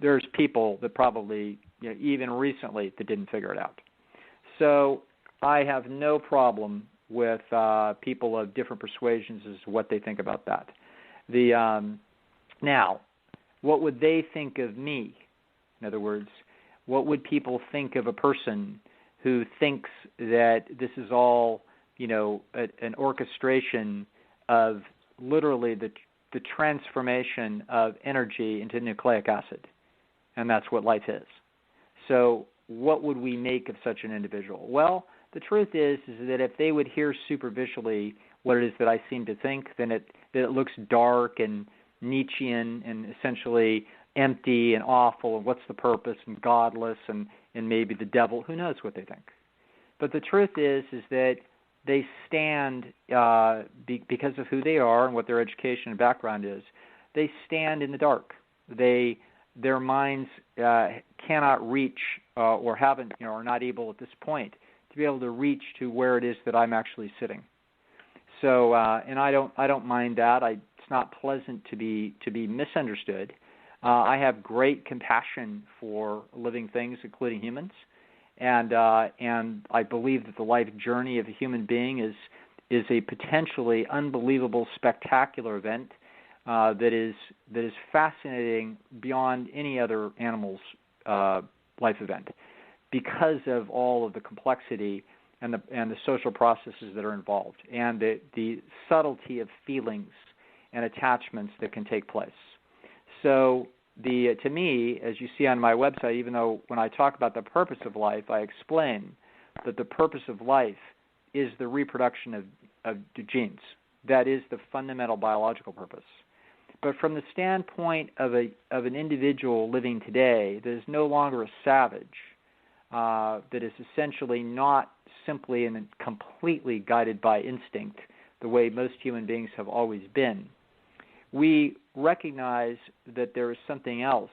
Speaker 2: there's people that probably, even recently, that didn't figure it out. So I have no problem with people of different persuasions as to what they think about that. Now, what would they think of me? In other words, what would people think of a person who thinks that this is all, an orchestration of literally the transformation of energy into nucleic acid, and that's what life is. So what would we make of such an individual? Well, the truth is that if they would hear superficially what it is that I seem to think, then it looks dark and Nietzschean and essentially empty and awful, and what's the purpose, and godless, and maybe the devil. Who knows what they think? But the truth is that they stand, because of who they are and what their education and background is, they stand in the dark. Their minds cannot reach, or haven't, are not able at this point to be able to reach to where it is that I'm actually sitting. So, and I don't mind that. It's not pleasant to be misunderstood. I have great compassion for living things, including humans, and I believe that the life journey of a human being is a potentially unbelievable, spectacular event that is fascinating beyond any other animal's life event, because of all of the complexity and the social processes that are involved, and the subtlety of feelings and attachments that can take place. So to me, as you see on my website, even though when I talk about the purpose of life, I explain that the purpose of life is the reproduction of the genes. That is the fundamental biological purpose. But from the standpoint of an individual living today that is no longer a savage, that is essentially not simply and completely guided by instinct, the way most human beings have always been, we recognize that there is something else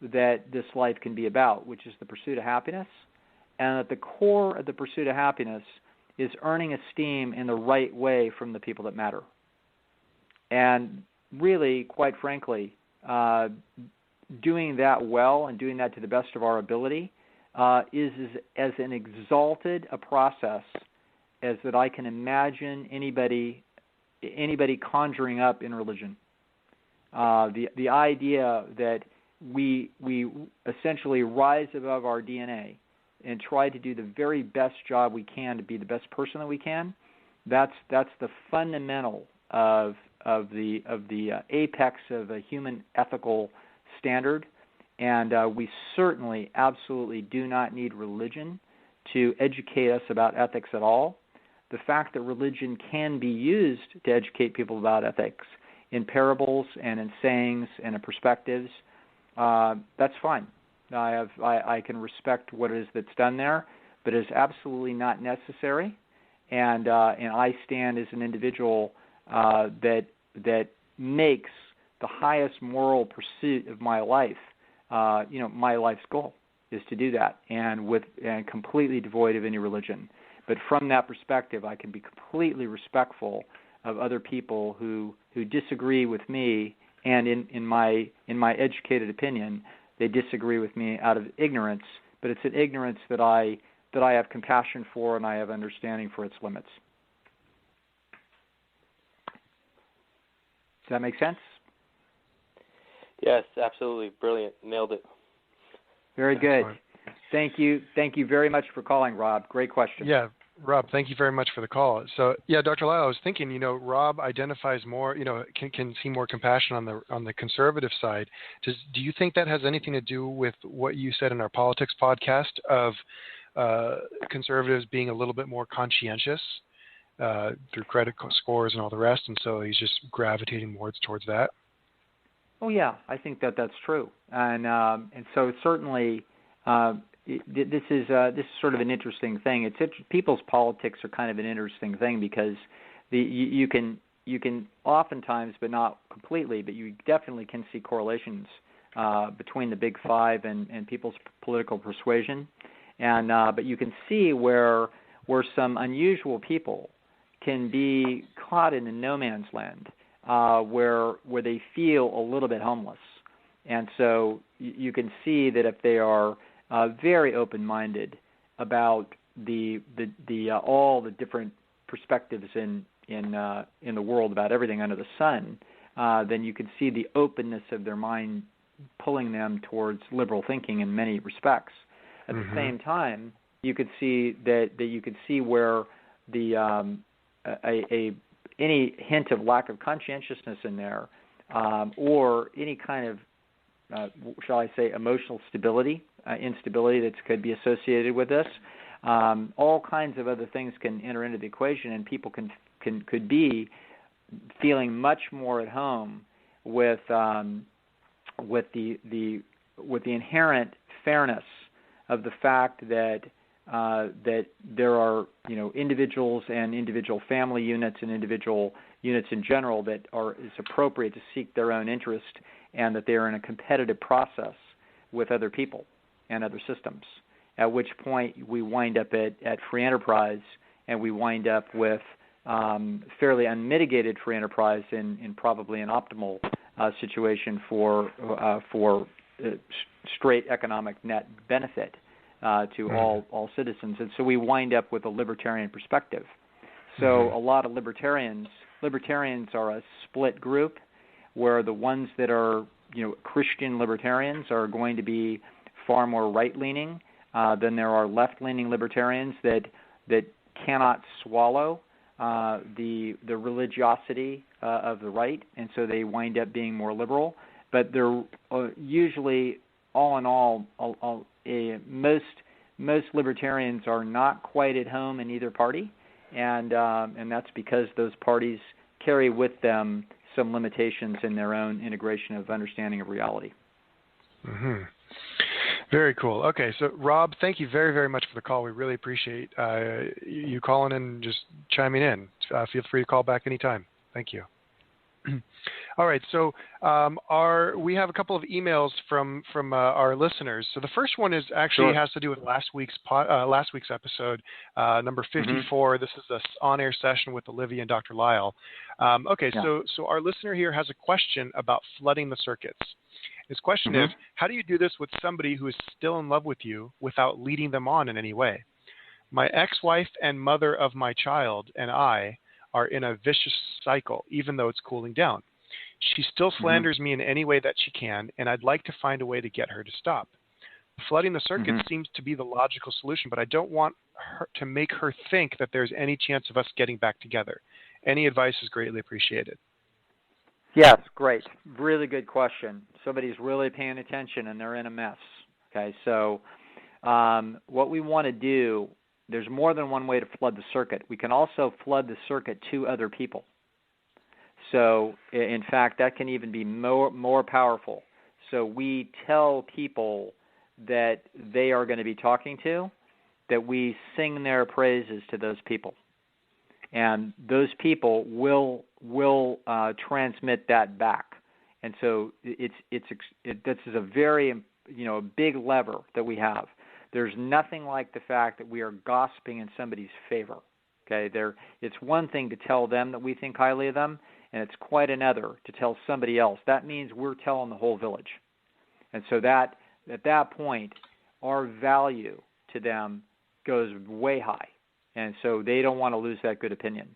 Speaker 2: that this life can be about, which is the pursuit of happiness, and at the core of the pursuit of happiness is earning esteem in the right way from the people that matter. And really, quite frankly, doing that well and doing that to the best of our ability is as an exalted a process as that I can imagine anybody conjuring up in religion. The idea that we essentially rise above our DNA and try to do the very best job we can to be the best person that we can, that's the fundamental of the apex of a human ethical standard. And we certainly, absolutely do not need religion to educate us about ethics at all. The fact that religion can be used to educate people about ethics in parables and in sayings and in perspectives, that's fine. I can respect what it is that's done there, but it is absolutely not necessary. And I stand as an individual that makes the highest moral pursuit of my life, my life's goal is to do that, and completely devoid of any religion. But from that perspective, I can be completely respectful of other people who disagree with me, and in my educated opinion, they disagree with me out of ignorance. But it's an ignorance that I have compassion for, and I have understanding for its limits. Does that make sense?
Speaker 3: Yes, absolutely. Brilliant. Nailed it.
Speaker 2: Very good.
Speaker 1: Excellent.
Speaker 2: Thank you. Thank you very much for calling, Rob. Great question.
Speaker 1: Yeah, Rob, thank you very much for the call. So, yeah, Dr. Lisle, I was thinking, Rob identifies more, can see more compassion on the conservative side. Do you think that has anything to do with what you said in our politics podcast of conservatives being a little bit more conscientious through credit scores and all the rest, and so he's just gravitating more towards that?
Speaker 2: Oh yeah, I think that's true, and so certainly this is sort of an interesting thing. People's politics are kind of an interesting thing because you can oftentimes, but not completely, but you definitely can see correlations between the Big Five and people's political persuasion, and but you can see where some unusual people can be caught in a no man's land. Where they feel a little bit homeless, and so you can see that if they are very open-minded about the all the different perspectives in the world about everything under the sun, then you can see the openness of their mind pulling them towards liberal thinking in many respects. At the same time, you could see that you could see where the any hint of lack of conscientiousness in there, or any kind of, shall I say, emotional instability that could be associated with this. All kinds of other things can enter into the equation, and people could be feeling much more at home with the inherent fairness of the fact that there are individuals and individual family units and individual units in general that is appropriate to seek their own interest, and that they are in a competitive process with other people and other systems. At which point we wind up at free enterprise, and we wind up with fairly unmitigated free enterprise in probably an optimal situation for straight economic net benefit to all citizens. And so we wind up with a libertarian perspective. So a lot of libertarians are a split group, where the ones that are Christian libertarians are going to be far more right-leaning than there are left-leaning libertarians that cannot swallow the religiosity of the right, and so they wind up being more liberal. But they're usually, all in all, most libertarians are not quite at home in either party, and that's because those parties carry with them some limitations in their own integration of understanding of reality.
Speaker 1: Very cool. Okay, so Rob, thank you very, very much for the call. We really appreciate you calling in and just chiming in. Feel free to call back anytime. Thank you. All right, so we have a couple of emails from our listeners. So the first one is actually has to do with last week's episode, number 54. This is an on-air session with Olivia and Dr. Lisle. So our listener here has a question about flooding the circuits. His question is, how do you do this with somebody who is still in love with you without leading them on in any way? My ex-wife and mother of my child and I are in a vicious cycle, even though it's cooling down. She still slanders me in any way that she can, and I'd like to find a way to get her to stop. Flooding the circuit seems to be the logical solution, but I don't want her to make her think that there's any chance of us getting back together. Any advice is greatly appreciated.
Speaker 2: Yes, great. Really good question. Somebody's really paying attention, and they're in a mess. Okay, so what we want to do, there's more than one way to flood the circuit. We can also flood the circuit to other people. So, in fact, that can even be more powerful. So we tell people that they are going to be talking to, that we sing their praises to those people. And those people will transmit that back. And so this is a very big lever that we have. There's nothing like the fact that we are gossiping in somebody's favor. Okay, it's one thing to tell them that we think highly of them, and it's quite another to tell somebody else. That means we're telling the whole village. And so that at that point, our value to them goes way high. And so they don't want to lose that good opinion.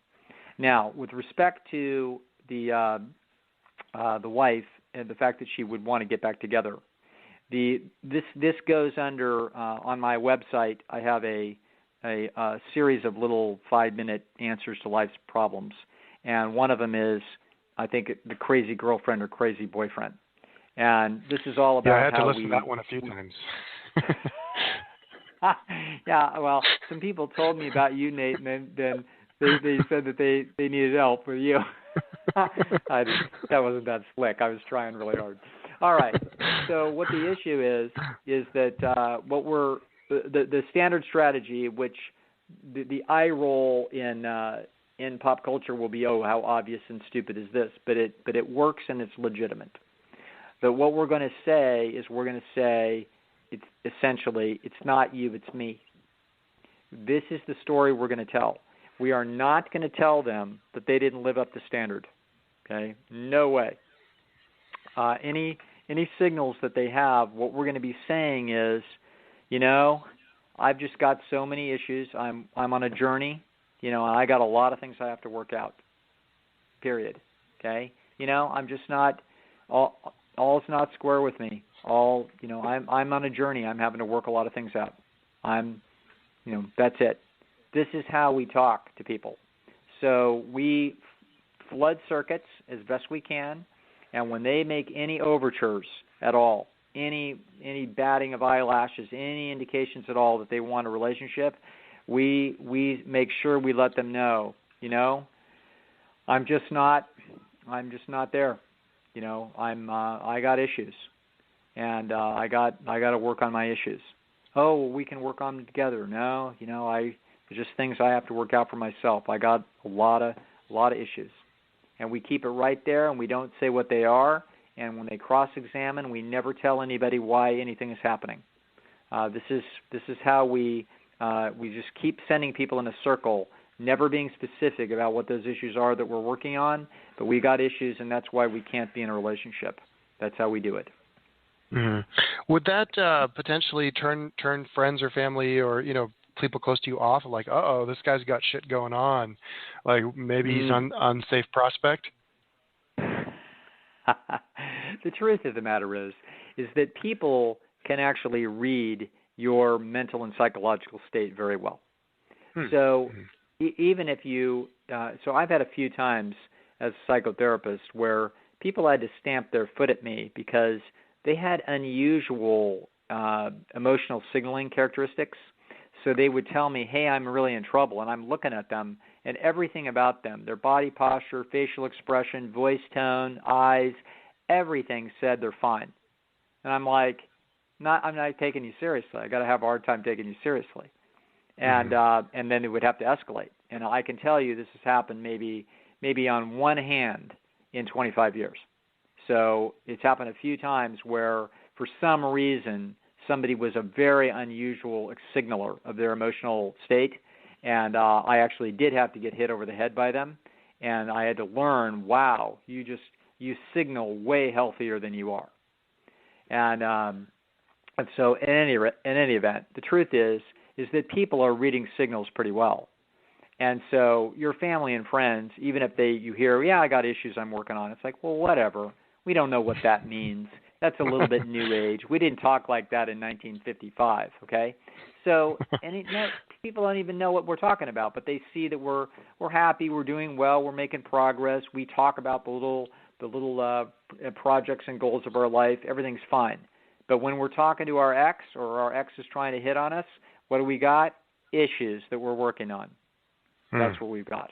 Speaker 2: Now, with respect to the wife and the fact that she would want to get back together, this goes under on my website. I have a series of little 5-minute answers to life's problems, and one of them is, I think, the crazy girlfriend or crazy boyfriend. And this is all about
Speaker 1: I had
Speaker 2: how
Speaker 1: to listen to that one a few times.
Speaker 2: Yeah, well, some people told me about you, Nate, and then they said that they needed help with you. That wasn't that slick. I was trying really hard. All right. So what the issue is that what we're the standard strategy, which the eye roll in pop culture will be, oh, how obvious and stupid is this? But it works and it's legitimate. But what we're going to say is it's essentially, it's not you, it's me. This is the story we're going to tell. We are not going to tell them that they didn't live up to standard. Okay? No way. Any signals that they have, what we're going to be saying is, I've just got so many issues. I'm on a journey. I got a lot of things I have to work out. Period. Okay? I'm just not all's not square with me. I'm on a journey. I'm having to work a lot of things out. That's it. This is how we talk to people. So we flood circuits as best we can, and when they make any overtures at all, any batting of eyelashes, any indications at all that they want a relationship, we make sure we let them know, I'm just not there. I got issues, and I got to work on my issues. Oh, well, we can work on them together. No, there's just things I have to work out for myself. I got a lot of issues, and we keep it right there, and we don't say what they are. And when they cross-examine, we never tell anybody why anything is happening. This is how we just keep sending people in a circle, never being specific about what those issues are that we're working on. But we got issues, and that's why we can't be in a relationship. That's how we do it.
Speaker 1: Mm-hmm. Would that potentially turn friends or family or people close to you off? Like, this guy's got shit going on. Like maybe he's unsafe prospect.
Speaker 2: The truth of the matter is that people can actually read your mental and psychological state very well. So even if you, so I've had a few times as a psychotherapist where people had to stamp their foot at me because they had unusual emotional signaling characteristics. So they would tell me, hey, I'm really in trouble, and I'm looking at them, and everything about them, their body posture, facial expression, voice tone, eyes, everything said they're fine. And I'm like, I'm not taking you seriously. I got to have a hard time taking you seriously. And then it would have to escalate. And I can tell you this has happened maybe on one hand in 25 years. So it's happened a few times where for some reason somebody was a very unusual signaler of their emotional state, and I actually did have to get hit over the head by them, and I had to learn, wow, you signal way healthier than you are. And so in any event, the truth is that people are reading signals pretty well. And so your family and friends, even if you hear, I got issues I'm working on, it's like, well, whatever. We don't know what that means. That's a little bit new age. We didn't talk like that in 1955, okay? So people don't even know what we're talking about, but they see that we're happy, we're doing well, we're making progress. We talk about the little projects and goals of our life. Everything's fine. But when we're talking to our ex or our ex is trying to hit on us, what do we got? Issues that we're working on. That's what we've got.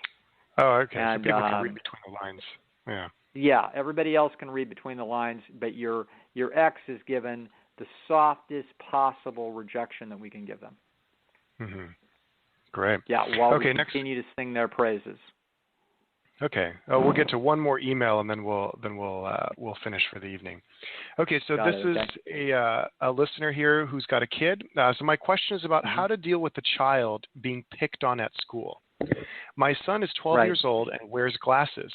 Speaker 1: Oh, okay.
Speaker 2: And,
Speaker 1: so people can read between the lines. Yeah.
Speaker 2: Yeah, everybody else can read between the lines, but your ex is given the softest possible rejection that we can give them.
Speaker 1: Mm-hmm. Great.
Speaker 2: Yeah, while we continue to sing their praises.
Speaker 1: Okay. We'll get to one more email and then we'll finish for the evening. Okay. So this is a listener here who's got a kid. So my question is about how to deal with the child being picked on at school. My son is 12
Speaker 2: Right.
Speaker 1: years old and wears glasses,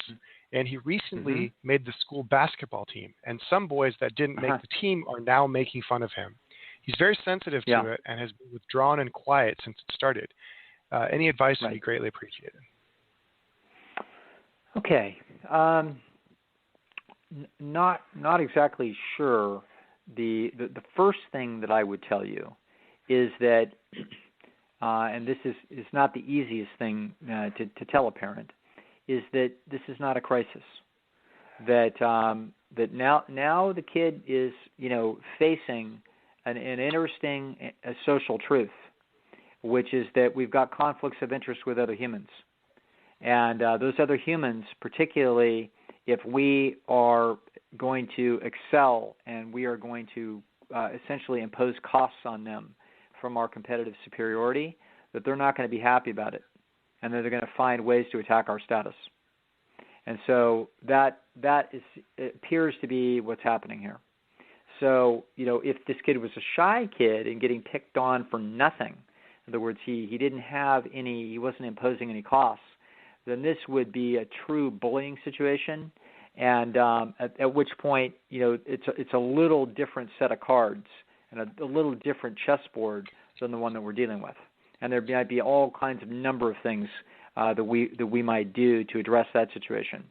Speaker 1: and he recently made the school basketball team, and some boys that didn't make the team are now making fun of him. He's very sensitive to it and has been withdrawn and quiet since it started. Any advice would be greatly appreciated.
Speaker 2: Okay. Not exactly sure. The first thing that I would tell you is that, and this is not the easiest thing to tell a parent, is that this is not a crisis. That now the kid is facing an interesting social truth, which is that we've got conflicts of interest with other humans, and those other humans, particularly if we are going to excel and we are going to essentially impose costs on them from our competitive superiority, that they're not going to be happy about it, and that they're going to find ways to attack our status. And so that appears to be what's happening here. So, if this kid was a shy kid and getting picked on for nothing, in other words, he wasn't imposing any costs, then this would be a true bullying situation. And at which point, it's a little different set of cards and a little different chessboard than the one that we're dealing with. And there might be all kinds of number of things that we might do to address that situation.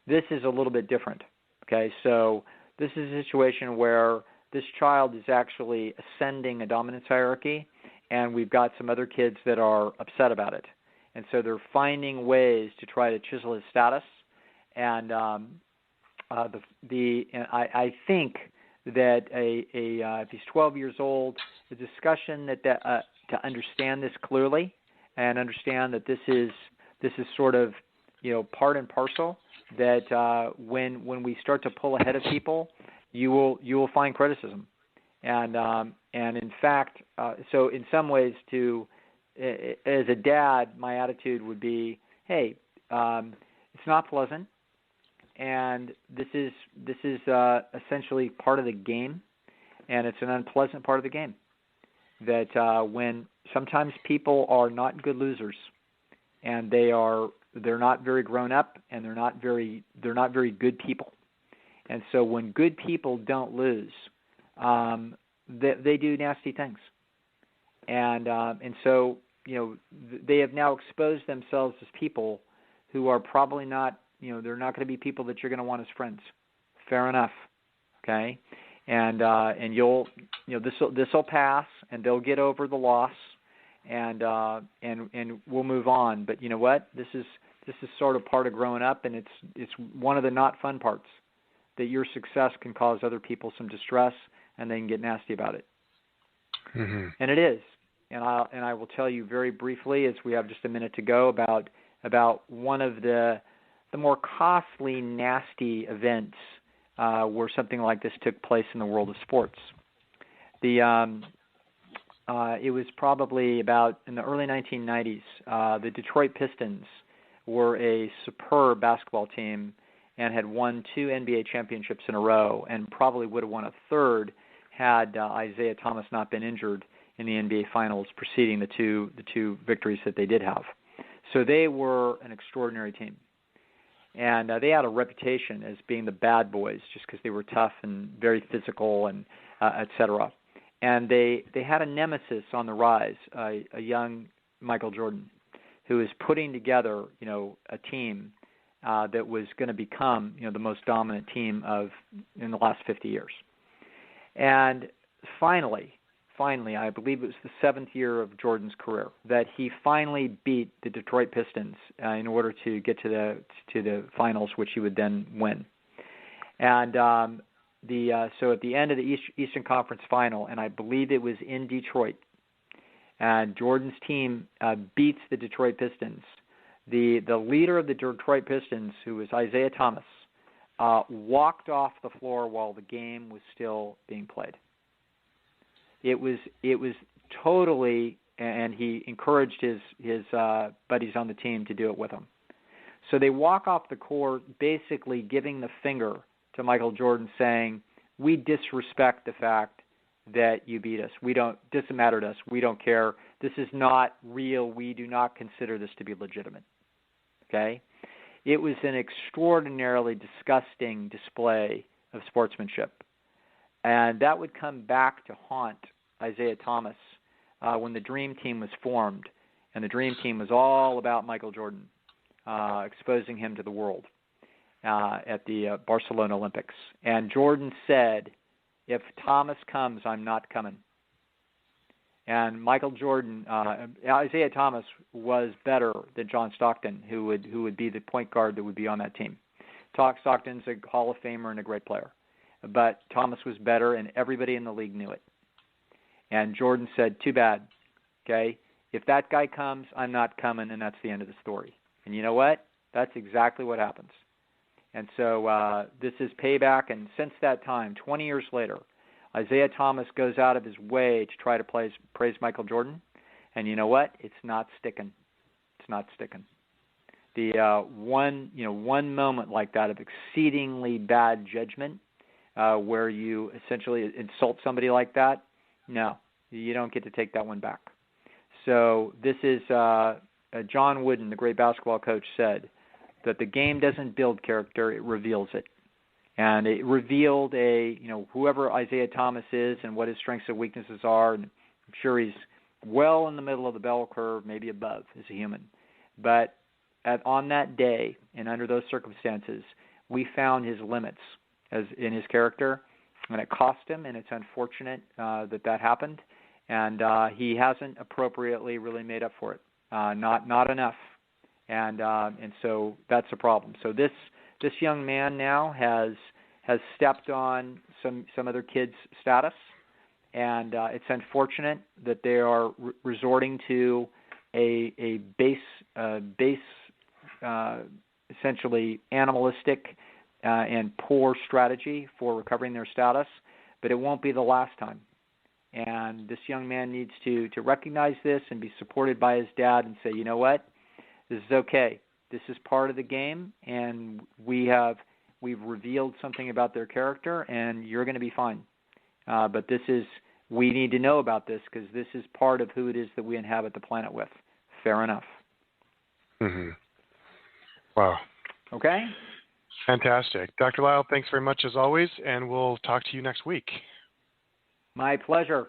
Speaker 2: This is a little bit different. Okay, so this is a situation where this child is actually ascending a dominance hierarchy, and we've got some other kids that are upset about it. And so they're finding ways to try to chisel his status. And I think that if he's 12 years old, the discussion that to understand this clearly and understand that this is sort of part and parcel, that when we start to pull ahead of people, you will find criticism, and in fact, so in some ways, as a dad, my attitude would be, hey, it's not pleasant, and this is essentially part of the game, and it's an unpleasant part of the game. That when sometimes people are not good losers, and they're not very grown up, and they're not very good people, and so when good people don't lose, they do nasty things, and so they have now exposed themselves as people who are probably not they're not going to be people that you're going to want as friends. Fair enough, okay, and you'll this will pass, and they'll get over the loss, and we'll move on. But you know what? This is sort of part of growing up, and it's one of the not fun parts, that your success can cause other people some distress, and they can get nasty about it.
Speaker 1: Mm-hmm.
Speaker 2: And it is. And I will tell you very briefly, as we have just a minute to go, about one of the more costly, nasty events where something like this took place in the world of sports. It was probably about in the early 1990s. The Detroit Pistons were a superb basketball team and had won 2 NBA championships in a row, and probably would have won a third had Isaiah Thomas not been injured in the NBA Finals preceding the two victories that they did have. So they were an extraordinary team. And they had a reputation as being the bad boys just because they were tough and very physical and et cetera. And they had a nemesis on the rise, a young Michael Jordan, who is putting together a team that was going to become the most dominant team in the last 50 years. And finally, I believe it was the 7th year of Jordan's career, that he finally beat the Detroit Pistons in order to get to the finals, which he would then win. And so at the end of the Eastern Conference Final, and I believe it was in Detroit, and Jordan's team beats the Detroit Pistons. The leader of the Detroit Pistons, who was Isaiah Thomas, walked off the floor while the game was still being played. It was totally, and he encouraged his buddies on the team to do it with him. So they walk off the court basically giving the finger to Michael Jordan, saying, we disrespect the fact that you beat us. Doesn't matter to us. We don't care. This is not real. We do not consider this to be legitimate. Okay? It was an extraordinarily disgusting display of sportsmanship. And that would come back to haunt Isaiah Thomas when the Dream Team was formed. And the Dream Team was all about Michael Jordan, exposing him to the world at the Barcelona Olympics. And Jordan said, if Thomas comes, I'm not coming. And Michael Jordan, Isaiah Thomas was better than John Stockton, who would be the point guard that would be on that team. Stockton's a Hall of Famer and a great player. But Thomas was better, and everybody in the league knew it. And Jordan said, too bad, okay? If that guy comes, I'm not coming, and that's the end of the story. And you know what? That's exactly what happens. And so this is payback, and since that time, 20 years later, Isaiah Thomas goes out of his way to try to praise Michael Jordan, and you know what? It's not sticking. It's not sticking. The one moment like that of exceedingly bad judgment, where you essentially insult somebody like that, no, you don't get to take that one back. So this is John Wooden, the great basketball coach, said that the game doesn't build character; it reveals it. And it revealed whoever Isaiah Thomas is and what his strengths and weaknesses are. And I'm sure he's well in the middle of the bell curve, maybe above as a human. But on that day and under those circumstances, we found his limits as in his character, and it cost him. And it's unfortunate that happened. And he hasn't appropriately really made up for it. Not enough. And so that's a problem. So this young man now has stepped on some other kids' status, and it's unfortunate that they are resorting to a base, essentially animalistic and poor strategy for recovering their status. But it won't be the last time. And this young man needs to recognize this and be supported by his dad and say, you know what, this is okay. This is part of the game, and we've revealed something about their character, and you're going to be fine. But we need to know about this because this is part of who it is that we inhabit the planet with. Fair enough.
Speaker 1: Mm-hmm. Wow.
Speaker 2: Okay.
Speaker 1: Fantastic. Dr. Lisle, thanks very much as always, and we'll talk to you next week.
Speaker 2: My pleasure.